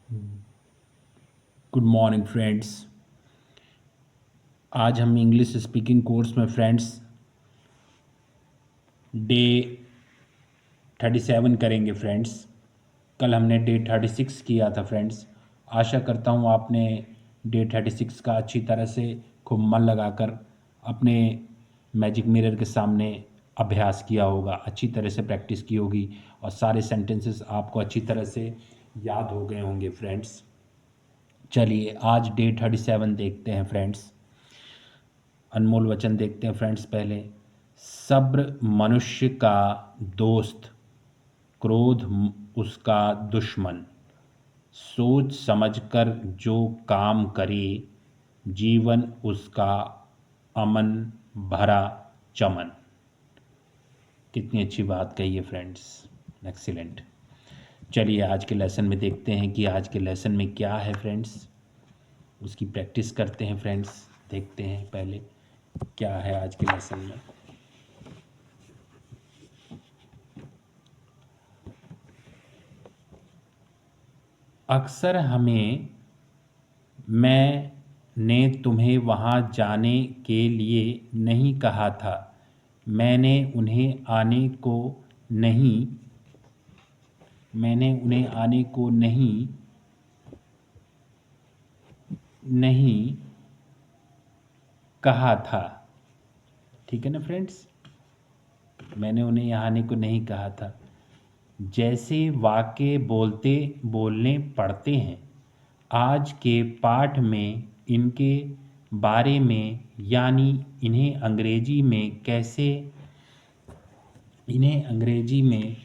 Good morning friends. आज हम English speaking course में फ्रेंड्स डे 37 करेंगे फ्रेंड्स। कल हमने डे 36 किया था फ्रेंड्स। आशा करता हूँ आपने डे 36 का अच्छी तरह से खूब मन लगाकर अपने मैजिक मिरर के सामने अभ्यास किया होगा, अच्छी तरह से प्रैक्टिस की होगी और सारे सेंटेंसेस आपको अच्छी तरह से याद हो गए होंगे फ्रेंड्स। चलिए आज डे 37 देखते हैं फ्रेंड्स। अनमोल वचन देखते हैं फ्रेंड्स। पहले सब्र मनुष्य का दोस्त, क्रोध उसका दुश्मन। सोच समझकर जो काम करे, जीवन उसका अमन भरा चमन। कितनी अच्छी बात कही है फ्रेंड्स, एक्सीलेंट। चलिए आज के लेसन में देखते हैं कि आज के लेसन में क्या है फ्रेंड्स, उसकी प्रैक्टिस करते हैं फ्रेंड्स। देखते हैं पहले क्या है आज के लेसन में। अक्सर मैंने तुम्हें वहाँ जाने के लिए नहीं कहा था। नहीं मैंने उन्हें आने को नहीं कहा था। ठीक है ना फ्रेंड्स, मैंने उन्हें यहाँ आने को नहीं कहा था। जैसे वाक्य बोलने पड़ते हैं, आज के पाठ में इनके बारे में, यानी इन्हें अंग्रेजी में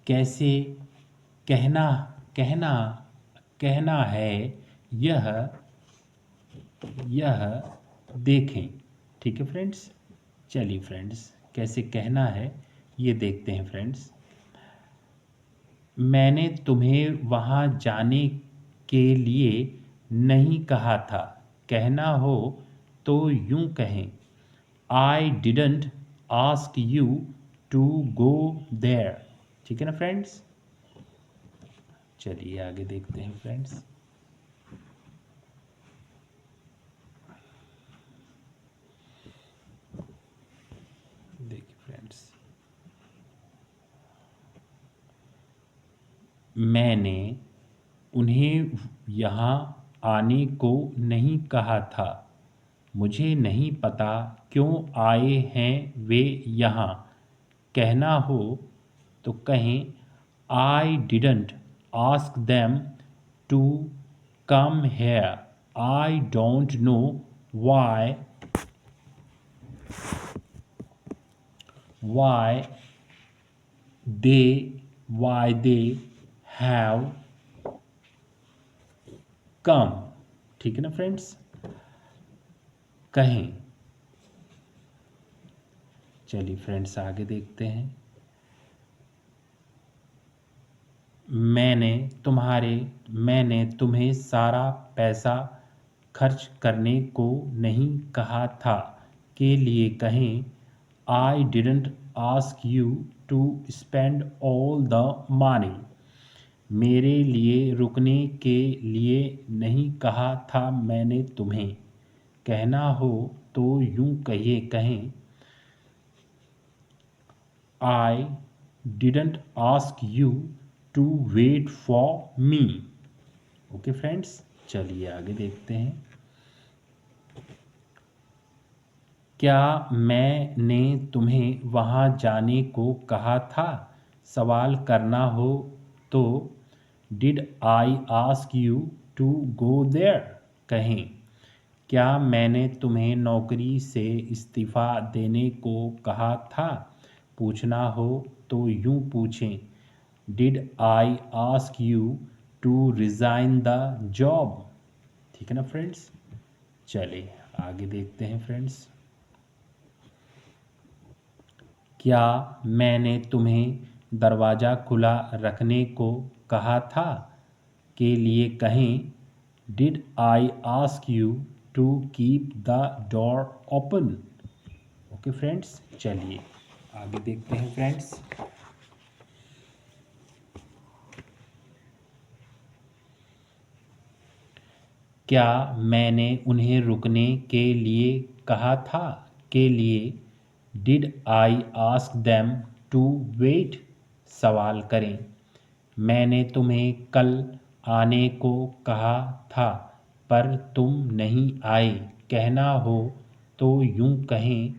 कैसे कहना कहना कहना है, यह यह देखें। ठीक है फ्रेंड्स, चलिए फ्रेंड्स कैसे कहना है ये देखते हैं फ्रेंड्स। मैंने तुम्हें वहाँ जाने के लिए नहीं कहा था। कहना हो तो यूं कहें, I didn't ask you to go there. ठीक है ना फ्रेंड्स, चलिए आगे देखते हैं फ्रेंड्स। देखिए फ्रेंड्स, मैंने उन्हें यहाँ आने को नहीं कहा था। मुझे नहीं पता क्यों आए हैं वे यहाँ। कहना हो तो कहें, I didn't ask them to come here. I don't know why why they why they have come. ठीक है ना फ्रेंड्स, कहें। चलिए फ्रेंड्स आगे देखते हैं। मैंने तुम्हें सारा पैसा खर्च करने को नहीं कहा था के लिए कहें, I didn't ask you to spend all the money. मेरे लिए रुकने के लिए नहीं कहा था मैंने तुम्हें। कहना हो तो यूं कहें, I didn't ask you to wait for me. Okay friends, चलिए आगे देखते हैं। क्या मैंने तुम्हें वहाँ जाने को कहा था? सवाल करना हो तो did I ask you to go there कहें। क्या मैंने तुम्हें नौकरी से इस्तीफ़ा देने को कहा था? पूछना हो तो यूं पूछें, did I ask you to resign the job. ठीक है ना फ्रेंड्स, चलिए आगे देखते हैं फ्रेंड्स। क्या मैंने तुम्हें दरवाज़ा खुला रखने को कहा था के लिए कहें, did I ask you to keep the door open. Okay friends, चलिए आगे देखते हैं फ्रेंड्स। क्या मैंने उन्हें रुकने के लिए कहा था? के लिए did I ask them to wait? सवाल करें। मैंने तुम्हें कल आने को कहा था पर तुम नहीं आए। कहना हो तो यूं कहें,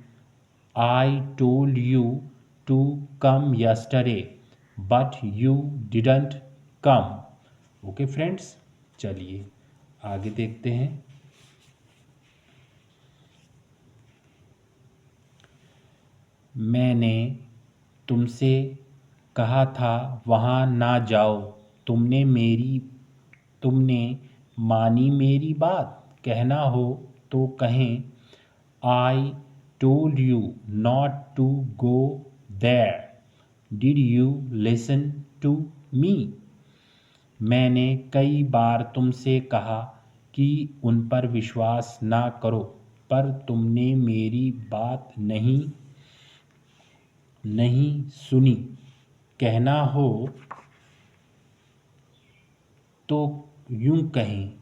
I told you to come yesterday but you didn't come. Okay friends, चलिए आगे देखते हैं। मैंने तुमसे कहा था वहाँ ना जाओ। तुमने मानी मेरी बात। कहना हो तो कहें, I told you not to go there. Did you listen to me? मैंने कई बार तुमसे कहा कि उन पर विश्वास ना करो पर तुमने मेरी बात नहीं सुनी। कहना हो तो यूं कहें,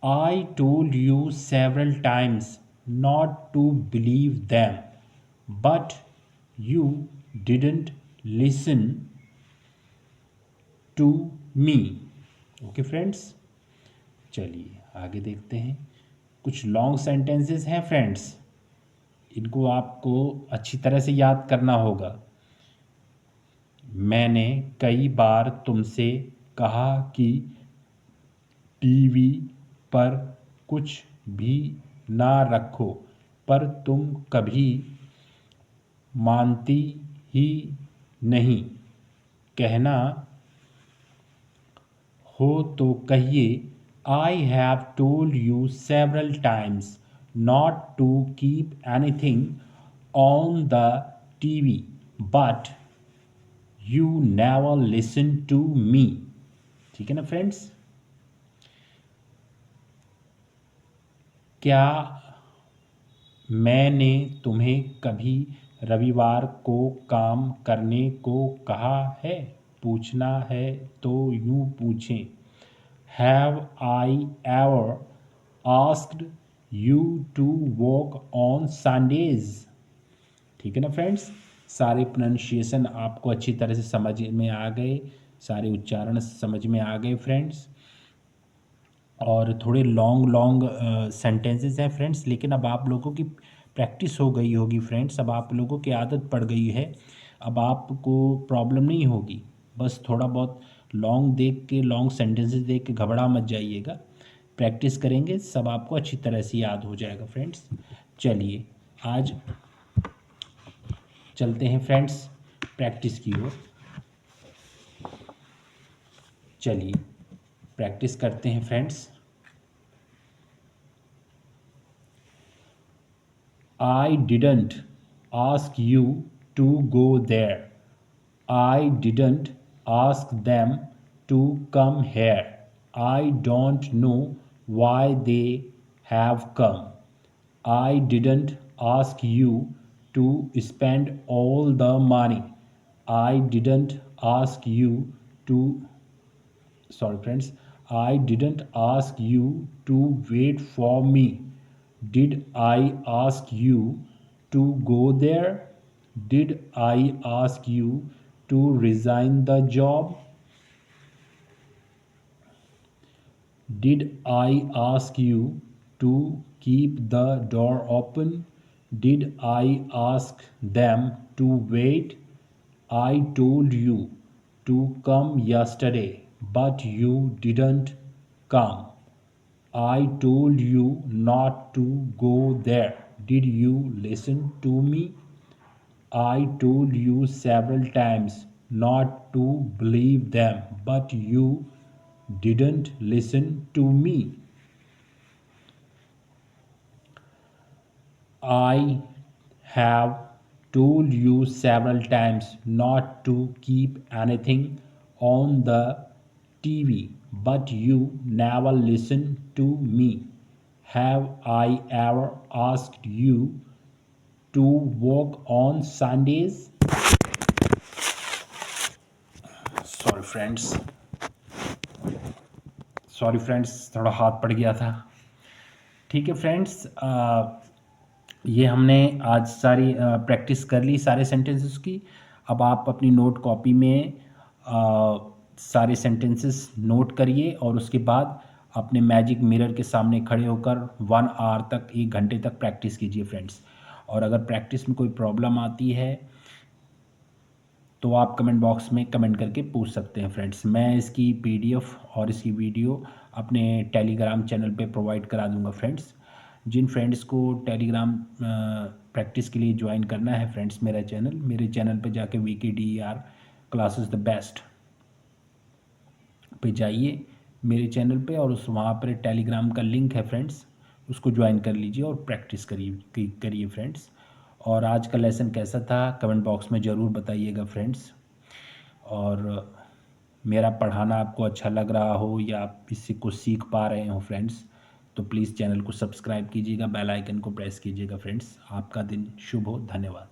I told you several times not to believe them but you didn't listen to me. Okay friends, चलिए आगे देखते हैं। कुछ लॉन्ग सेंटेंसेस हैं फ्रेंड्स, इनको आपको अच्छी तरह से याद करना होगा। मैंने कई बार तुमसे कहा कि टीवी पर कुछ भी ना रखो पर तुम कभी मानती ही नहीं। कहना हो तो कहिए, I have told you several times not to keep anything on the TV but you never listen to me. ठीक है ना फ्रेंड्स। क्या मैंने तुम्हें कभी रविवार को काम करने को कहा है? पूछना है तो यूं पूछें, have I ever asked you to work on Sundays? ठीक है ना फ्रेंड्स, सारे प्रोनाउंसिएशन आपको अच्छी तरह से समझ में आ गए, सारे उच्चारण समझ में आ गए फ्रेंड्स। और थोड़े लॉन्ग सेंटेंसेस हैं फ्रेंड्स, लेकिन अब आप लोगों की प्रैक्टिस हो गई होगी फ्रेंड्स, अब आप लोगों की आदत पड़ गई है, अब आपको प्रॉब्लम नहीं होगी। बस थोड़ा बहुत लॉन्ग सेंटेंसेस देख के घबरा मत जाइएगा, प्रैक्टिस करेंगे सब आपको अच्छी तरह से याद हो जाएगा फ्रेंड्स। चलिए आज चलते हैं फ्रेंड्स प्रैक्टिस की ओर। चलिए प्रैक्टिस करते हैं friends. I didn't ask you to go there. I didn't ask them to come here. I don't know why they have come. I didn't ask you to spend all the money. I didn't ask you to, sorry friends, I didn't ask you to wait for me. Did I ask you to go there? Did I ask you to resign the job? Did I ask you to keep the door open? Did I ask them to wait? I told you to come yesterday, but you didn't come. I told you not to go there. Did you listen to me? I told you several times not to believe them, but you didn't listen to me. I have told you several times not to keep anything on the TV, but you never listen to me. Have I ever asked you to work on Sundays? Sorry, friends. Sorry friends, थोड़ा हाथ पड़ गया था। ठीक है friends, ये हमने आज सारी प्रैक्टिस कर ली सारे सेंटेंसेस की। अब आप अपनी नोट कॉपी में सारे सेंटेंसेस नोट करिए और उसके बाद अपने मैजिक मिरर के सामने खड़े होकर 1 आवर तक, 1 घंटे तक प्रैक्टिस कीजिए फ्रेंड्स। और अगर प्रैक्टिस में कोई प्रॉब्लम आती है तो आप कमेंट बॉक्स में कमेंट करके पूछ सकते हैं फ्रेंड्स। मैं इसकी पीडीएफ और इसकी वीडियो अपने टेलीग्राम चैनल पे प्रोवाइड करा दूंगा फ्रेंड्स। जिन फ्रेंड्स को टेलीग्राम प्रैक्टिस के लिए ज्वाइन करना है फ्रेंड्स, मेरे चैनल पे जाके VKDER क्लासेस द बेस्ट पे जाइए मेरे चैनल पे, और उस वहाँ पर टेलीग्राम का लिंक है फ्रेंड्स, उसको ज्वाइन कर लीजिए और प्रैक्टिस करिए फ्रेंड्स। और आज का लेसन कैसा था कमेंट बॉक्स में ज़रूर बताइएगा फ्रेंड्स। और मेरा पढ़ाना आपको अच्छा लग रहा हो या आप इससे कुछ सीख पा रहे हो फ्रेंड्स, तो प्लीज़ चैनल को सब्सक्राइब कीजिएगा, बेल आइकन को प्रेस कीजिएगा फ्रेंड्स। आपका दिन शुभ हो, धन्यवाद।